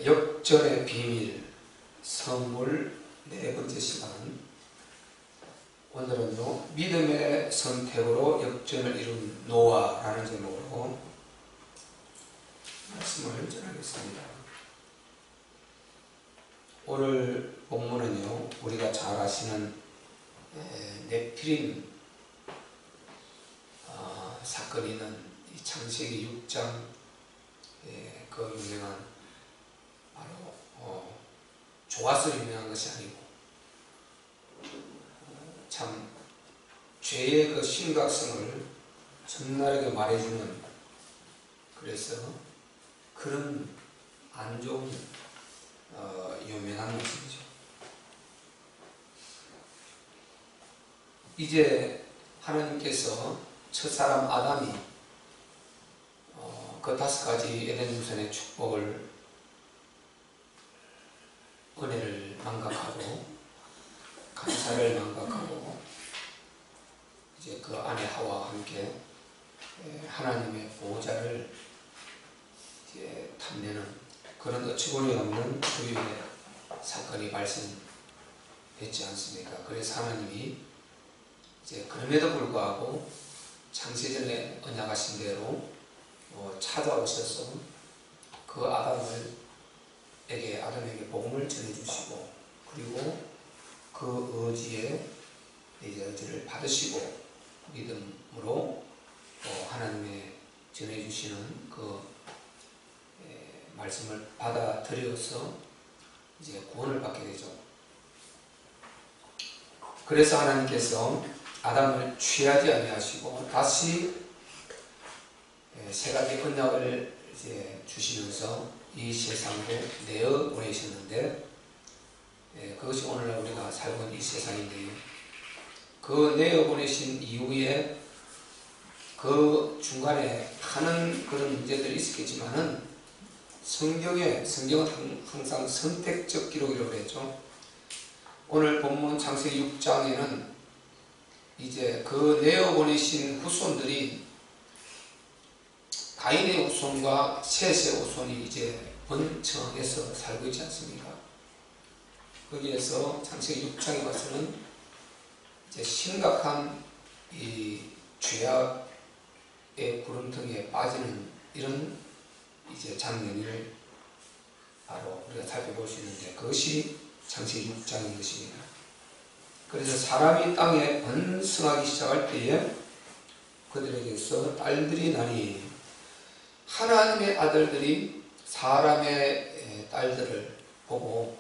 역전의 비밀 선물 네 번째 시간. 오늘은요, 믿음의 선택으로 역전을 이룬 노아라는 제목으로 말씀을 전하겠습니다. 오늘 본문은요, 우리가 잘 아시는 네피림 사건이 있는 창세기 6장 그 유명한 바로 좋아서 유명한 것이 아니고 참 죄의 그 심각성을 적나라하게 말해주는, 그래서 그런 안 좋은 유명한 것이죠. 이제 하나님께서 첫사람 아담이 그 5가지 에덴 동산의 축복을, 은혜를 망각하고 감사를 망각하고 이제 그 아내 하와와 함께 하나님의 보호자를 이제 탐내는 그런 어처구니 없는 불의의 사건이 발생했지 않습니까? 그래서 하나님이 이제 그럼에도 불구하고 창세전에 언약하신 대로 찾아오셔서 그 아담에게 복음을 전해주시고, 그리고 그 의지에 이제 의지를 받으시고 믿음으로 하나님의 전해주시는 그 말씀을 받아들여서 이제 구원을 받게 되죠. 그래서 하나님께서 아담을 취하지 아니하시고 다시 3가지 언약을 이제 주시면서 이 세상으로 내어 보내셨는데, 그것이 오늘날 우리가 살고 있는 이 세상인데요. 그 내어 보내신 이후에 그 중간에 많은 그런 문제들이 있었겠지만은 성경은 항상 선택적 기록이라고 했죠. 오늘 본문 창세기 6장에는 이제 그 내어 보내신 후손들이 가인의 후손과 셋의 후손이 이제 번성해서 살고 있지 않습니까? 거기에서 창세기 6장에 와서는 이제 심각한 이 죄악의 구름텅이에 빠지는 이런 이제 장면을 바로 우리가 살펴볼 수 있는데, 그것이 창세기 6장인 것입니다. 그래서 사람이 땅에 번성하기 시작할 때에 그들에게서 딸들이 나니, 하나님의 아들들이 사람의 딸들을 보고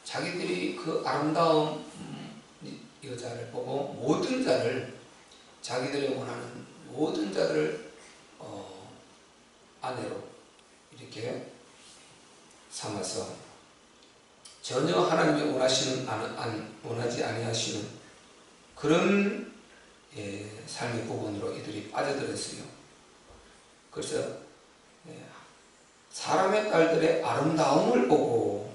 자기들이 그 아름다운 여자를 보고 모든 자를, 자기들이 원하는 모든 자들을 아내로 이렇게 삼아서 전혀 하나님이 원하지 아니하시는 그런 삶의 부분으로 이들이 빠져들었어요. 그래서 사람의 딸들의 아름다움을 보고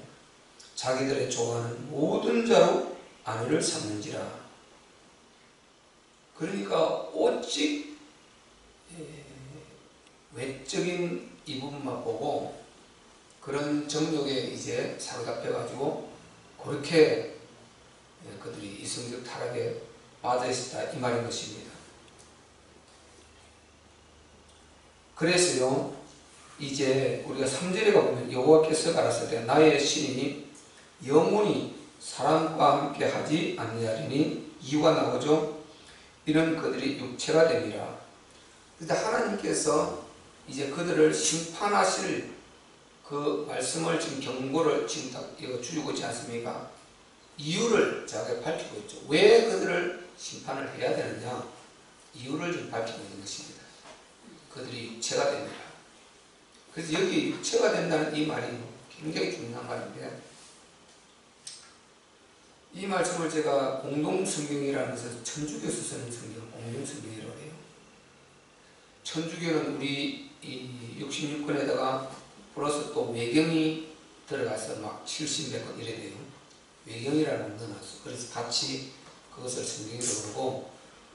자기들의 좋아하는 모든 자로 아내를 삼는지라. 그러니까 오직 외적인 이 부분만 보고 그런 정욕에 이제 사로잡혀가지고 그렇게 그들이 이성적 타락에 빠져있었다, 이 말인 것입니다. 그래서요, 이제 우리가 3절에 가보면 여호와께서 가라사대 나의 신이 영원히 사람과 함께 하지 아니하리니, 이유가 나오죠. 이는 그들이 육체가 되니라. 그런데 하나님께서 이제 그들을 심판하실 그 말씀을 지금 경고를 지금 딱 주고 있지 않습니까? 이유를 제가 밝히고 있죠. 왜 그들을 심판을 해야 되느냐? 이유를 지금 밝히고 있는 것입니다. 그들이 육체가 됩니다. 그래서 여기 육체가 된다는 이 말이 굉장히 중요한 말인데, 이 말씀을 제가 공동성경이라면서 천주교에서 쓰는 성경, 공동성경이라고 해요. 천주교는 우리 이 66권에다가 플러스 또 외경이 들어가서 막 70몇 권 이래 돼요. 외경이라는 걸 넣어놨어. 그래서 같이 그것을 성경이라고 그러고,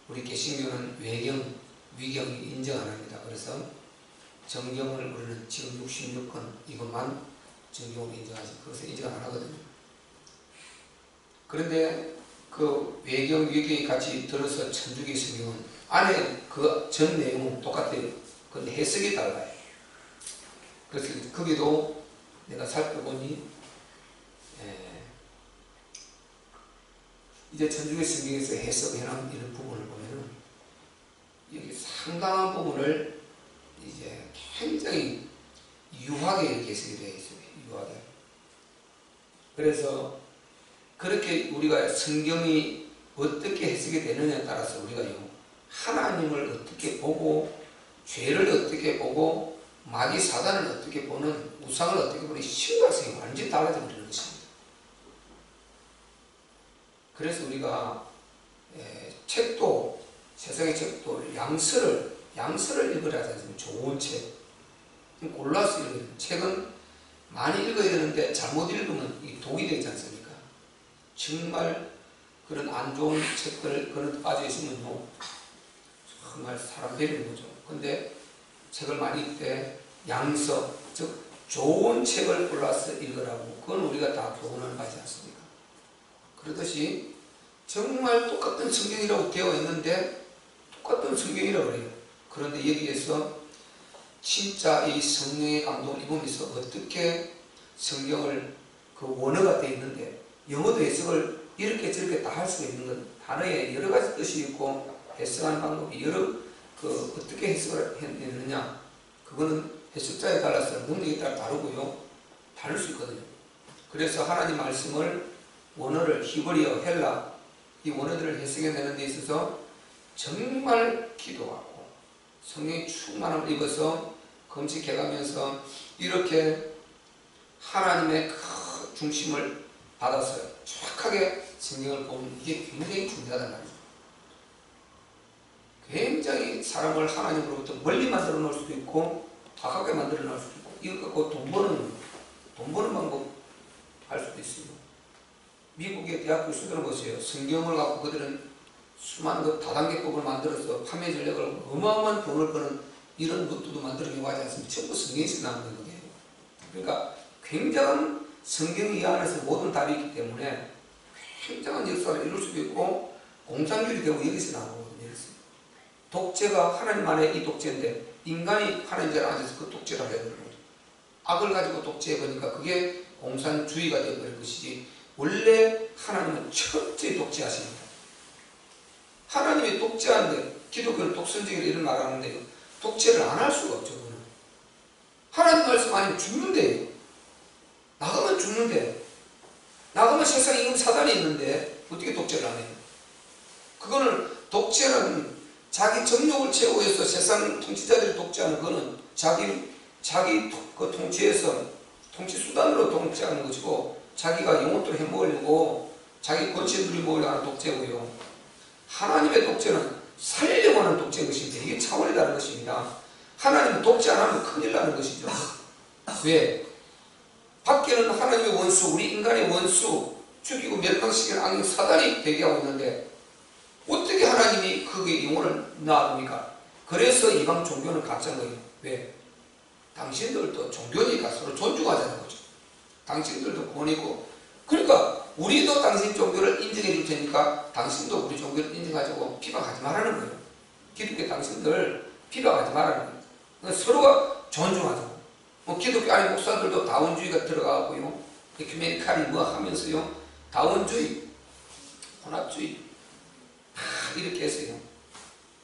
우리 개신교는 외경, 위경이 인정 안 합니다. 그래서 정경을 우리는 지금 66권 이것만 정경으로 인정하지. 그것을 인정 안 하거든요. 그런데 그 외경이 같이 들어서 천주교 성경은 안에 그 전 내용은 똑같아요. 그런데 해석이 달라요. 그래서 거기도 내가 살펴보니 이제 천주교 성경에서 해석해놓은 이런 부분을 보면은 여기 상당한 부분을 이제 굉장히 유하게 이렇게 해석이 되어 있어요. 유하게. 그래서 그렇게 우리가 성경이 어떻게 해석이 되느냐에 따라서 우리가요, 하나님을 어떻게 보고, 죄를 어떻게 보고, 마귀 사단을 어떻게 보는, 우상을 어떻게 보는 신각성이 완전히 달라져 버리는 것입니다. 그래서 우리가 책도, 세상의 책도 양서를 읽으라 하지 않습니까? 좋은 책. 골라서 읽어야 돼요. 책은 많이 읽어야 되는데 잘못 읽으면 이게 독이 되지 않습니까? 정말 그런 안 좋은 책들 그런 빠져 있으면요, 정말 사람 되는 거죠. 근데 책을 많이 읽을 때 양서, 즉 좋은 책을 골라서 읽으라고, 그건 우리가 다 교훈을 받지 않습니까? 그렇듯이 정말 똑같은 성경이라고 되어 있는데 똑같은 성경이라고 그래요. 그런데 여기에서 진짜 이 성령의 감동을 입으면서 어떻게 성경을 그 원어가 되어 있는데 영어도 해석을 이렇게 저렇게 다 할 수가 있는 건 단어에 여러 가지 뜻이 있고 해석하는 방법이 여러 어떻게 해석을 했느냐, 그거는 해석자에 따라서 능력에 따라 다르고요, 다를 수 있거든요. 그래서 하나님 말씀을 원어를 히브리어, 헬라 이 원어들을 해석해내는 데 있어서 정말 기도하고 성령의 충만함을 입어서 검칙해가면서 이렇게 하나님의 그 중심을 받아서 정확하게 성경을 보면 이게 굉장히 중요하단 말이죠. 굉장히 사람을 하나님으로부터 멀리 만들어 놓을 수도 있고 가깝게 만들어 놓을 수도 있고, 이거 갖고 돈 버는 방법 할 수도 있어요. 미국의 대학교 수들을 보세요. 성경을 갖고 그들은 수많은 그 다단계법을 만들어서 판매 전략을 어마어마한 돈을 버는 이런 것도 만들어내고 하지 않습니까? 전부 성경에서 나온 거예요. 그러니까 굉장한 성경 이 안에서 모든 답이 있기 때문에 굉장한 역사를 이룰 수도 있고 공산주의 되고 여기서 나오거든요. 여기서. 독재가 하나님 안에 이 독재인데 인간이 하나님 자리에 앉아서 그 독재를 해야 되는 거죠. 악을 가지고 독재해보니까 그게 공산주의가 되어버릴 것이지, 원래 하나님은 철저히 독재하십니다. 하나님이 독재하는데 기독교는 독선적이라 이런 말 하는데요, 독재를 안 할 수가 없죠. 그거는. 하나님 말씀 아니면 죽는데요. 나가면 죽는데, 나가면 세상에 이건 사단이 있는데 어떻게 독재를 안 해요? 그거는 독재는 자기 정욕을 채우기 위해서 세상 통치자들이 독재하는 거는 자기 그 통치에서 통치 수단으로 통치하는 것이고, 자기가 영혼들을 해먹으려고 자기 권세 누리먹으려고 하는 독재고요. 하나님의 독재는 살려고 하는 독재인 것입니다. 이게 차원이 다른 것입니다. 하나님은 독재 안 하면 큰일 나는 것이죠. 왜? 밖에는 하나님의 원수, 우리 인간의 원수, 죽이고 멸망시키는 악령 사단이 대기하고 있는데 어떻게 하나님이 거기에 영혼을 놔둡니까? 그래서 이방 종교는 가짜인 거예요. 왜? 당신들도 종교니까 서로 존중하자는 거죠. 당신들도 구원이고, 그러니까 우리도 당신 종교를 인정해 줄 테니까 당신도 우리 종교를 인정하자고 비방하지 말라는 거예요. 기독교 당신들 비방하지 말라는 거예요. 그러니까 서로가 존중하자고. 기독교 안에 목사들도 다원주의가 들어가고요, 에큐메니칼이 뭐 하면서요, 다원주의, 혼합주의 이렇게 해서요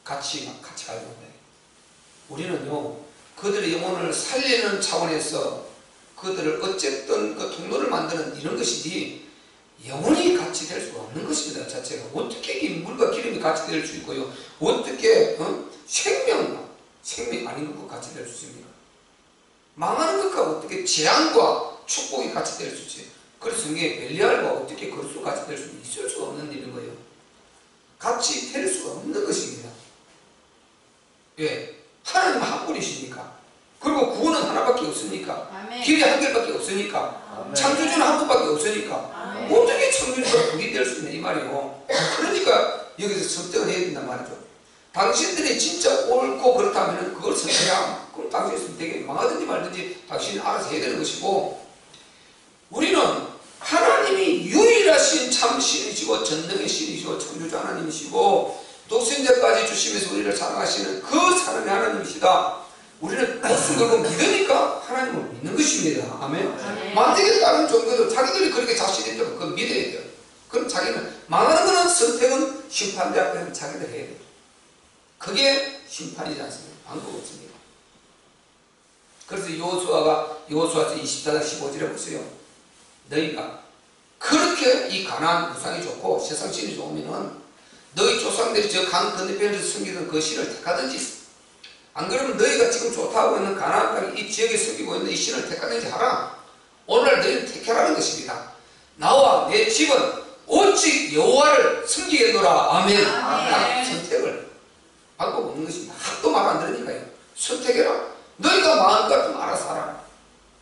같이 가는 거예요. 우리는요 그들의 영혼을 살리는 차원에서 그들을 어쨌든 그 통로를 만드는 이런 것이지, 영혼이 같이 될 수가 없는 것입니다. 자체가 어떻게 이 물과 기름이 같이 될 수 있고요, 어떻게 생명 아닌 것과 같이 될 수 있습니까? 망하는 것과 어떻게 재앙과 축복이 같이 될 수 있지? 그래서 이게 벨리알과 어떻게 그리스도 같이 될 수 있을 수가 없는 일인 거예요. 같이 될 수가 없는 것입니다. 왜? 하나님 한 분이시니까. 그리고 구원은 하나밖에 없으니까. 아멘. 길이 한 길밖에 없으니까. 아멘. 창조주는 한 분밖에 없으니까. 아멘. 어떻게 창조주가 둘이 될 수 있냐 이 말이에요. 그러니까 여기서 선택을 해야 된단 말이죠. 당신들이 진짜 옳고 그렇다면 그걸 선택하면 그럼 당신이 되게 망하든지 말든지 당신이 알아서 해야 되는 것이고, 우리는 하나님이 유일하신 참 신이시고 전능의 신이시고 창조주 하나님이시고 독생자까지 주시면서 우리를 사랑하시는 그 사랑의 하나님이시다. 우리는 목숨 걸고 믿으니까 하나님을 믿는 것입니다. 아멘. 만약에 다른 종교도 자기들이 그렇게 자신 있다면 그건 믿어야 돼요. 그럼 자기는 망하는 거는 선택은 심판대 앞에는 자기들 해야 돼요. 그게 심판이지 않습니까? 방법 없습니다. 그래서 여호수아서 24장 15절에 보세요. 너희가 그렇게 이 가나안 우상이 좋고 세상 신이 좋으면은 너희 조상들이 저 강 건너편에서 섬기던 그 신을 택하든지, 안 그러면 너희가 지금 좋다고 있는 가나안 땅 이 지역에 섬기고 있는 이 신을 택하든지 하라. 오늘 너희는 택하라는 것입니다. 나와 내 집은 오직 여호와를 섬기겠노라. 아멘. 딱 선택을, 방법 없는 것입니다. 하도 말 안 들으니까요. 선택해라. 너희가 마음 같으면 알아서 하라.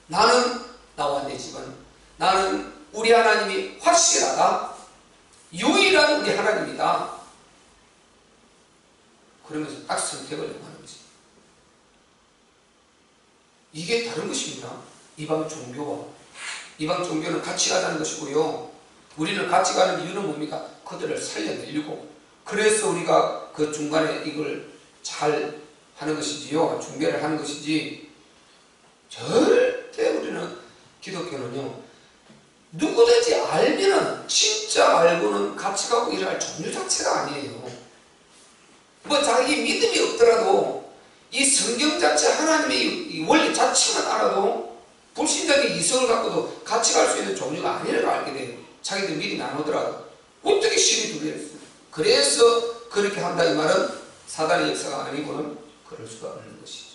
나는, 나와 내 집은, 나는 우리 하나님이 확실하다. 유일한 우리 하나님이다. 그러면서 딱 선택을 하는 거지. 이게 다른 것입니다. 이방 종교와. 이방 종교는 같이 가자는 것이고요. 우리는 같이 가는 이유는 뭡니까? 그들을 살려내려고. 그래서 우리가 그 중간에 이걸 잘 하는 것이지요. 중계를 하는 것이지. 절대 우리는, 기독교는요, 누구든지 알면은, 진짜 알고는 같이 가고 일할 종류 자체가 아니에요. 뭐 자기 믿음이 없더라도 이 성경 자체, 하나님의 이 원리 자체만 알아도 불신자의 이성을 갖고도 같이 갈 수 있는 종류가 아니라고 알게 돼요. 자기들 믿음이 안 오더라도. 어떻게 신이 두 개를 써요? 그래서 그렇게 한다 이 말은 사단의 역사가 아니고는 그럴 수가 없는 것이죠.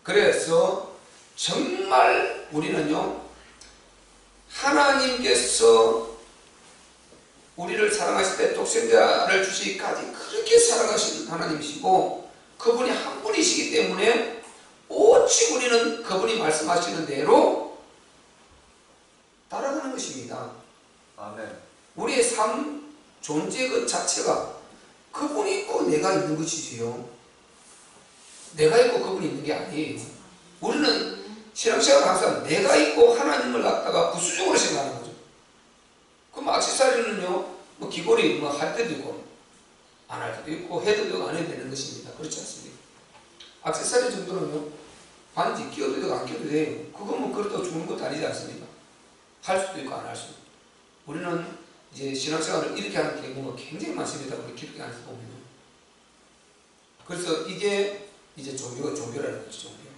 그래서 정말 우리는요, 하나님께서 우리를 사랑하실 때 독생자를 주시기까지 그렇게 사랑하시는 하나님이시고 그분이 한 분이시기 때문에 오직 우리는 그분이 말씀하시는 대로 따라가는 것입니다. 아멘. 우리의 삶 존재 그 자체가 그분이 있고 내가 있는 것이지요. 내가 있고 그분이 있는 게 아니에요. 우리는 신앙생활 항상 내가 있고 하나님을 갖다가 부수적으로 생각하는 거죠. 그럼 액세서리는요, 뭐 귀걸이 뭐 할 때도 있고 안 할 때도 있고 해도 되고 안 해도 되는 것입니다. 그렇지 않습니까? 액세서리 정도는요, 반지 끼워도 되고 안 끼워도 돼요. 그건 뭐 그렇다고 죽는 것도 아니지 않습니까? 할 수도 있고 안 할 수도 있고. 우리는 이제 신앙생활을 이렇게 하는 경우가 굉장히 많습니다. 우리 기독교 안에서 보면. 그래서 이게 이제 종교라는 거죠. 종교.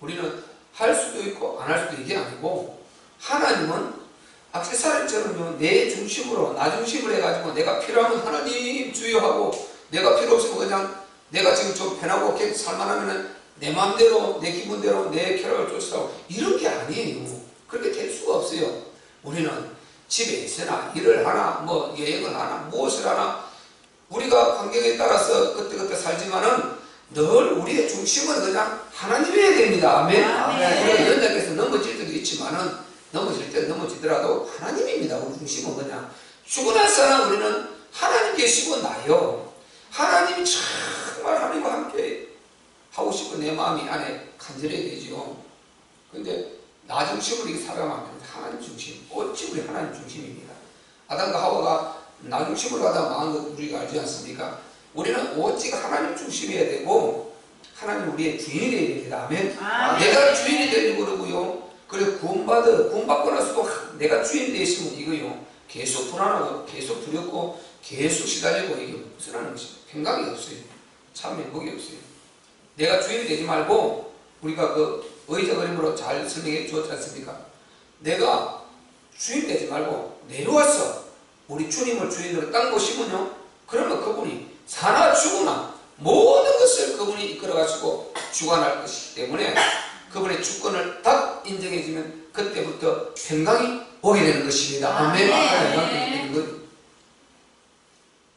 우리는 할 수도 있고 안 할 수도 이게 아니고, 하나님은 액세서리처럼요, 내 중심으로, 나 중심으로 해가지고 내가 필요하면 하나님 주여하고, 내가 필요 없으면 그냥 내가 지금 좀 편하고 이렇게 살만하면은 내 마음대로, 내 기분대로, 내 쾌락을 쫓아가고, 이런 게 아니에요. 그렇게 될 수가 없어요. 우리는 집에 있으나, 일을 하나, 뭐 여행을 하나, 무엇을 하나, 우리가 환경에 따라서 그때그때 살지만은 늘 우리의 중심은 그냥 하나님이어야 됩니다. 아멘. 우리가 연약해서 넘어질 때도 있지만은, 넘어질 때 넘어지더라도 하나님입니다. 우리 중심은 그냥. 죽어날 사람 우리는 하나님 계시고 나요. 하나님이 정말 하나님과 함께 하고 싶은 내 마음이 안에 간절해야 되죠. 근데 나 중심으로 이렇게 살아가면 하나님 중심, 어찌 우리 하나님 중심입니다. 아담과 하와가 나 중심으로 가다 망한 것 우리가 알지 않습니까? 우리는 오직 하나님 중심이어야 되고, 하나님 우리의 주인이 되어야 됩니다. 아멘. 내가 주인이 되려고 그러고요. 그리고 구원받고 나서도 내가 주인 되었으면 이거요, 계속 불안하고 계속 두렵고 계속 시달리고, 이게 무슨 하는 것입니까? 평강이 없어요. 참 행복이 없어요. 내가 주인이 되지 말고, 우리가 그 의자 그림으로 잘 설명해 주었지 않습니까? 내가 주인 되지 말고 내려와서 우리 주님을 주인으로 딴 곳이면요, 그러면 그분이 사나 죽으나 모든 것을 그분이 이끌어 가시고 주관할 것이기 때문에 그분의 주권을 딱 인정해주면 그때부터 평강이 오게 되는 것입니다. 아멘.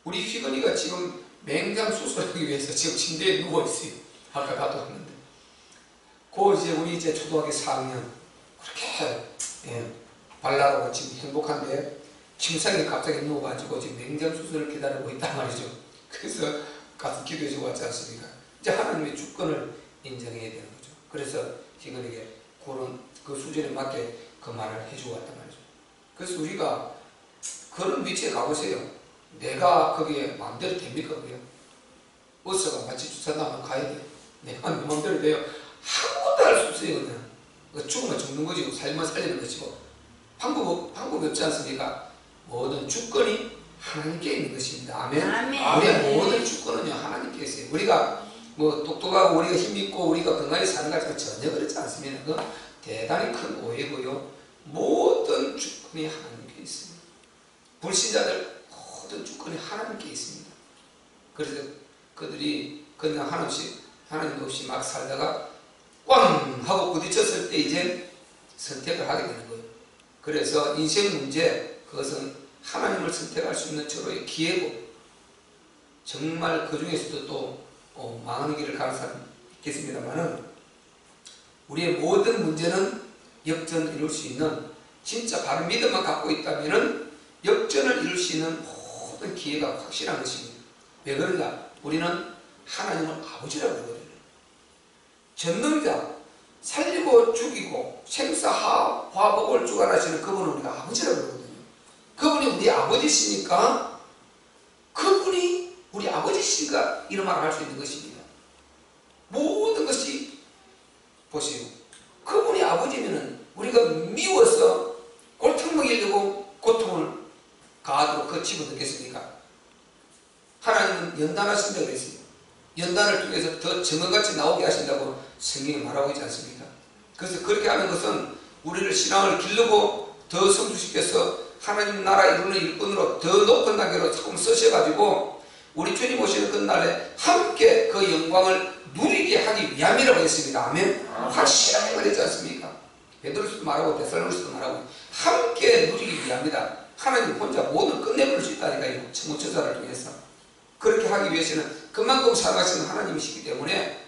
우리 휘건이가 지금 맹장 수술하기 위해서 지금 침대에 누워있어요. 아까 가도 왔는데. 이제 우리 이제 초등학교 4학년 그렇게 발랄하고 지금 행복한데 침상에 갑자기 누워가지고 지금 맹장 수술을 기다리고 있단 말이죠. 그래서 가서 기도해주고 왔지 않습니까? 이제 하나님의 주권을 인정해야 되는 거죠. 그래서 휘건에게 그런 그 수준에 맞게 그 말을 해주고 왔단 말이죠. 그래서 우리가 그런 위치에 가보세요. 내가 거기에 마음대로 됩니까? 그게요? 버스가 마치 주차장만 가야 돼요. 내가 내 마음대로 돼요. 아무것도 할 수 없어요. 그냥 죽으면 죽는 거지, 살면 살리는 것이고 방법이 없지 않습니까? 모든 주권이 하나님께 있는 것입니다. 아멘. 우리의 모든 주권은요 하나님께 있어요. 우리가 뭐 똑똑하고 우리가 힘있고 우리가 건강히 사는 것 같은 전혀 그렇지 않습니다. 그 대단히 큰 오해고요. 모든 주권이 하나님께 있습니다. 불신자들 모든 주권이 하나님께 있습니다. 그래서 그들이 그냥 하나님 없이 막 살다가 꽝 하고 부딪혔을 때 이제 선택을 하게 되는 거예요. 그래서 인생 문제, 그것은 하나님을 선택할 수 있는 절호의 기회고, 정말 그 중에서도 또 망하는 길을 가는 사람이 있겠습니다만은, 우리의 모든 문제는 역전을 이룰 수 있는, 진짜 바른 믿음만 갖고 있다면은 역전을 이룰 수 있는 모든 기회가 확실한 것입니다. 왜 그런가? 우리는 하나님을 아버지라고 그러거든요. 전능자, 살리고 죽이고 생사화복을 주관하시는 그분은 우리가 아버지라고 그러거든요. 그분이 우리 아버지시니까, 그분이 우리 아버지시니까 이런 말을 할 수 있는 것입니다. 모든 것이 보세요. 그분이 아버지면은 우리가 미워서 꼴통 먹이려고 고통을 가하도록 그 집어넣겠습니까? 하나님은 연단하신다고 그랬어요. 연단을 통해서 더 증거같이 나오게 하신다고 성경에 말하고 있지 않습니까? 그래서 그렇게 하는 것은 우리를 신앙을 기르고 더 성숙시켜서 하나님 나라 이루는 일꾼으로 더 높은 단계로 조금 쓰셔가지고 우리 주님 오시는 그날에 함께 그 영광을 누리게 하기 위함이라고 했습니다. 아멘. 확실하게 말했지 않습니까? 베드로서도 말하고 데살로니가서도 말하고 함께 누리기 위함이다. 하나님 혼자 모든 끝내버릴 수 있다니까요. 천문천사를 통해서. 그렇게 하기 위해서는 그만큼 사랑하시는 하나님이시기 때문에,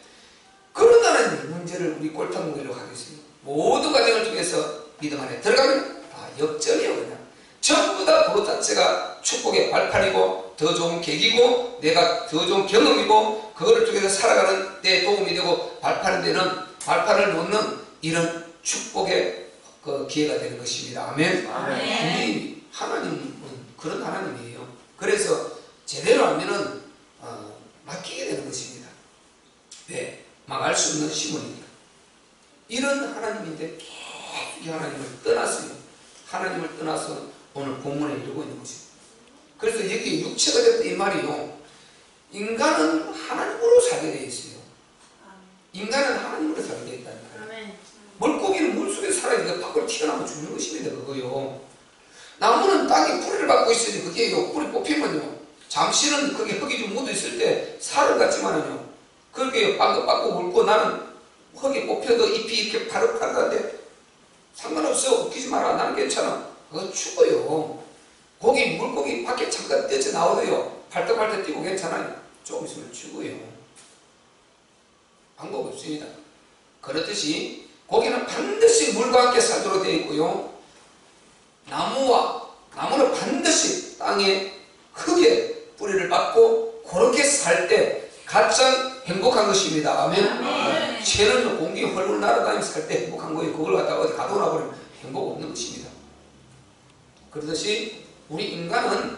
그런다는 문제를 우리 꼴탕무게로 하겠습니다. 모든 과정을 통해서 믿음 안에 들어가면 다 역전이에요. 그냥 전부 다 그것 자체가 축복의 발판이고 더 좋은 계기고 내가 더 좋은 경험이고 그거를 통해서 살아가는 데 도움이 되고 발판이 되는, 발판을 놓는 이런 축복의 그 기회가 되는 것입니다. 아멘. 우리 하나님은 그런 하나님이에요. 그래서 제대로 하면은 맡기게 되는 것입니다. 왜? 망할 수 없는 시몬이니까. 이런 하나님인데 계속 하나님을 떠났어요. 하나님을 떠나서 오늘 본문에 이르고 있는 것입니다. 그래서 여기 육체가 됐다 이 말이요. 인간은 하나님으로 살게 되어 있어요. 인간은 하나님으로 살게 되어 있다니까요. 물고기는 물속에 살아있는데 밖으로 튀어나오면 죽는 것입니다. 그거요. 나무는 땅에 뿌리를 받고 있으니 그게 뿌리 뽑히면요. 잠시는 그게 흙이 좀 묻어 있을 때 살을 같지만은요. 그렇게 빵긋빵긋 울고 나는 흙이 뽑혀도 잎이 이렇게 파릇파릇한데 상관없어. 웃기지 마라. 나는 괜찮아. 그거 죽어요. 고기, 물고기 밖에 잠깐 떼져 나오도요. 팔떡팔떡 뛰고 괜찮아요. 조금 있으면 죽어요. 방법 없습니다. 그렇듯이 고기는 반드시 물과 함께 살도록 되어 있고요. 나무는 반드시 땅에 흙에 뿌리를 받고 그렇게 살 때 가장 행복한 것입니다. 아멘. 새는 공기 헐헐 날아다니면서 살 때 행복한 거예요. 그걸 갖다가 어디 가둬놔 버리면 행복 없는 것입니다. 그렇듯이 우리 인간은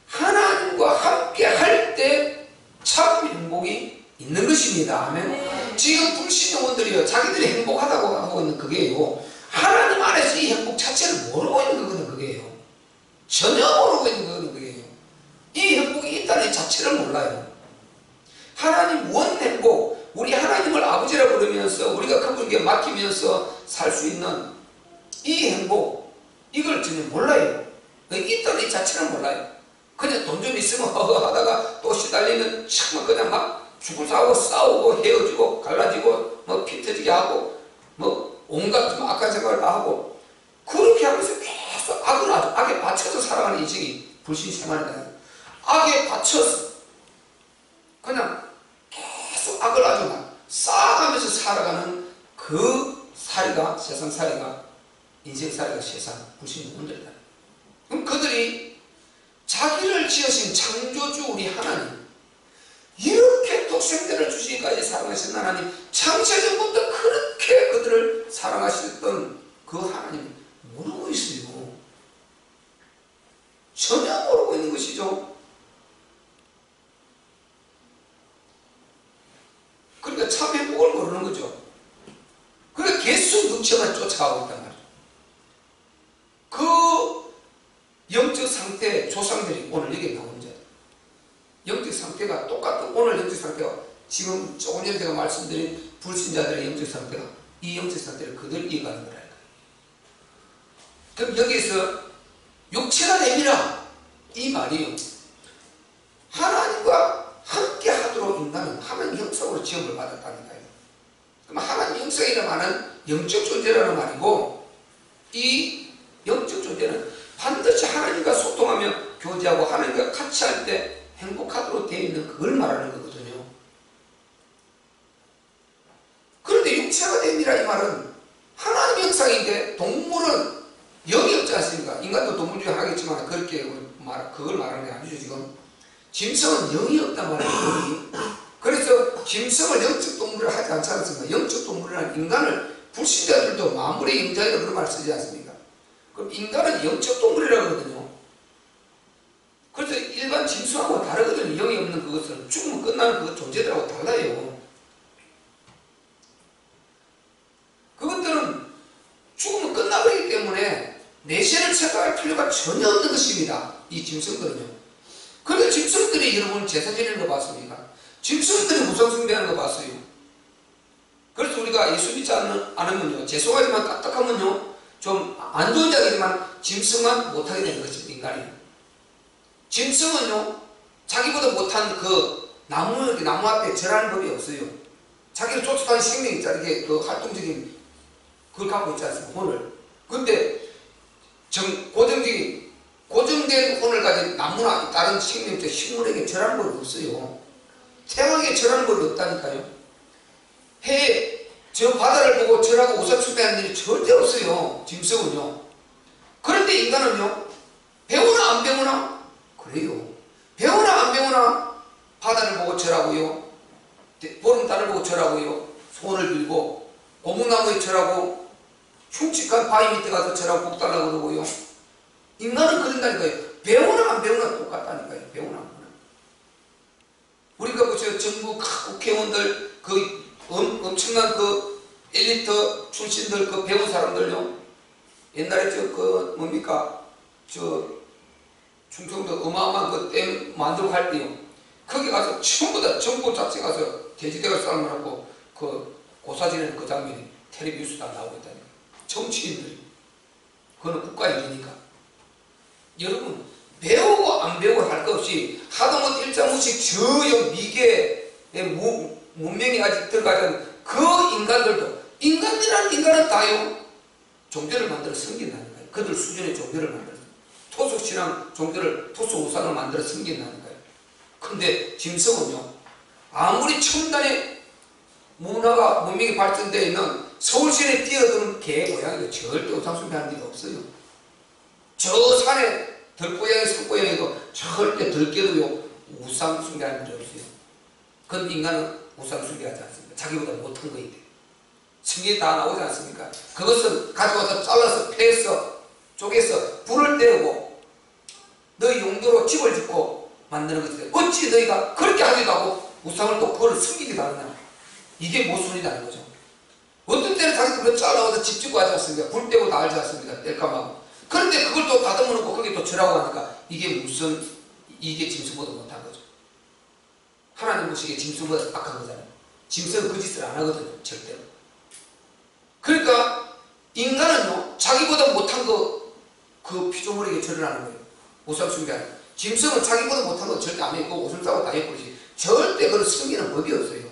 하나님과 함께 할 때 참 행복이 있는 것입니다. 아멘. 지금 불신 영혼들이요, 자기들이 행복하다고 하고 있는 그게요, 하나님 안에서 이 행복 자체를 모르고 있는 거거든. 그게요, 전혀 모르고 있는 거거든. 그게요, 이 행복이 있다는 이 자체를 몰라요. 하나님 원 행복, 우리 하나님을 아버지라고 부르면서 우리가 그분께 맡기면서 살 수 있는 이 행복, 이걸 전혀 몰라요. 있다는 이 자체를 몰라요. 그냥 돈 좀 있으면 하다가 또 시달리면 참 그냥 막 죽을 싸우고 싸우고 헤어지고 갈라지고 뭐 피 터지게 하고 뭐 온갖 좀 악한 생각을 다 하고, 그렇게 하면서 계속 악에 받쳐서 살아가는 인생이 불신 생활이다. 악에 받쳐서 그냥 계속 악을 아주 막 쌓아가면서 살아가는 그 살이가, 세상 살이가, 인생 살이가 세상 불신 영혼들이다. 그럼 그들이 자기를 지으신 창조주 우리 하나님, 이렇게 독생자를 주시기까지 사랑하신 하나님, 창세전부터 그렇게 그들을 사랑하셨던 그 하나님 모르고 있어요. 전혀 모르고 있는 것이죠. 그러니까 참 행복을 모르는 거죠. 그러니까 계속 육체만 쫓아가고 있단 말이에요. 그 영적 상태 조상들이 오늘 여기에 나오는 자들, 영적 상태가 똑같은, 오늘 영적 상태가 지금 조금 전에 제가 말씀드린 불신자들의 영적 상태가 이 영적 상태를 그들 이해가는 거라니까요. 그럼 여기에서 육체가 내밀어 이 말이에요. 하나님과 함께 하도록 인간은 하나님 형상으로 지음을 받았다니까요. 그럼 하나님 형상이라는 말은 영적 존재라는 말이고, 이 영적 존재는 반드시 하나님과 소통하며 교제하고 하나님과 같이 할 때 행복하도록 되어 있는 그걸 말하는 거거든요. 그런데 육체가 됩니다 이 말은 하나님 형상인데, 동물은 영이 없지 않습니까? 인간도 동물 중에 하나겠지만 그렇게 그걸 말하는 게 아니죠. 지금 짐승은 영이 없단 말이에요. 그래서 짐승을 영적 동물을 하지 않지 않습니까? 영적 동물이란 인간을 불신자들도 만물의 영장이라고 그런 말을 쓰지 않습니까? 그럼 인간은 영적 동물이라고 하거든요. 그래서 일반 짐승하고 다르거든요. 영이 없는 그것은 죽으면 끝나는 그 존재들하고 달라요. 그것들은 죽으면 끝나버리기 때문에 내세를 생각할 필요가 전혀 없는 것입니다. 이 짐승들은요. 그런데 짐승들이 여러분 제사 지내는 거 봤습니까? 짐승들이 우상숭배하는 거 봤어요. 그래서 우리가 예수 믿지 않으면요, 죄송하지만 까딱하면요, 좀 안 좋은 이야기지만 짐승만 못하게 되는 것입니다. 인간이. 짐승은요, 자기보다 못한 그 나무 앞에 절하는 법이 없어요. 자기를 쫓아가는 생명이 있잖아요. 이게 그 활동적인 그걸 갖고 있지 않습니까? 혼을. 근데 고정된 혼을 가진 나무나 다른 생명체, 식물에게 절하는 법이 없어요. 태양에게 절하는 법이 없다니까요. 해에 저 바다를 보고 절하고 우상숭배하는 일이 절대 없어요. 짐승은요. 그런데 인간은요, 배우나 안 배우나? 그래요. 배우나 안 배우나? 바다를 보고 절하고요, 보름달을 보고 절하고요, 손을 들고 고목나무에 절하고, 흉측한 바위 밑에 가서 절하고 복달라고 그러고요. 인간은 그런다니까요. 배우나 안 배우나 똑같다니까요. 배우나 안 배우나. 우리가 보세요. 정부 국회의원들, 그 엄청난 그 엘리트 출신들, 그 배운 사람들요, 옛날에 뭡니까, 충청도 어마어마한 그 댐 만들고 할 때요, 거기 가서 전부 다 정부 자체 가서 돼지대가 삶아놓고 그 고사 지내는 그 장면이 텔레비 뉴스 다 나오고 있다니까. 정치인들이. 그거는 국가 일이니까. 여러분, 배우고 안 배우고 할 것 없이 하다못해 일자무식 저형 미개의 문명이 아직 들어가지 않은 그 인간들도, 인간이라는 인간은 다요, 종교를 만들어 섬긴다니까요. 그들 수준의 종교를 만들어, 토속신앙 종교를, 토속우상을 만들어 섬긴다니까요. 근데 짐승은요, 아무리 첨단의 문명이 발전되어 있는 서울시내 뛰어드는 개 고양이도 절대 우상숭배하는 일이 없어요. 저 산에 들고양이, 산고양이도 절대 들깨도요 우상숭배하는 일이 없어요. 그런데 인간은 우상숭배하지 않습니다. 자기보다 못한 거인데. 성경에 다 나오지 않습니까? 그것은 가져와서 잘라서 패서 쪼개서 불을 때우고 너희 용도로 집을 짓고 만드는 것인데, 어찌 너희가 그렇게 하기도 하고 우상을 또 그걸 숨기기도 하느냐. 이게 모순이라는 거죠. 어떤 때는 자기들 잘라와서 집 짓고 하지 않습니까? 불 때고 다 알지 않습니까? 뗄감하고. 그런데 그걸 또 다듬어 놓고 거기 또 절하고 하니까 이게 짐승보다 못한 거죠. 하나님 보시기에 짐승보다 악한 거잖아요. 짐승은 그 짓을 안 하거든요. 절대로. 그러니까 인간은요, 자기보다 못한 그 피조물에게 절을 하는 거예요. 우상숭배하는 거예요. 짐승은 자기보다 못한 거 절대 안 해요. 그 오줌 싸고 다 해버리지. 절대 그걸 숨기는 법이 없어요.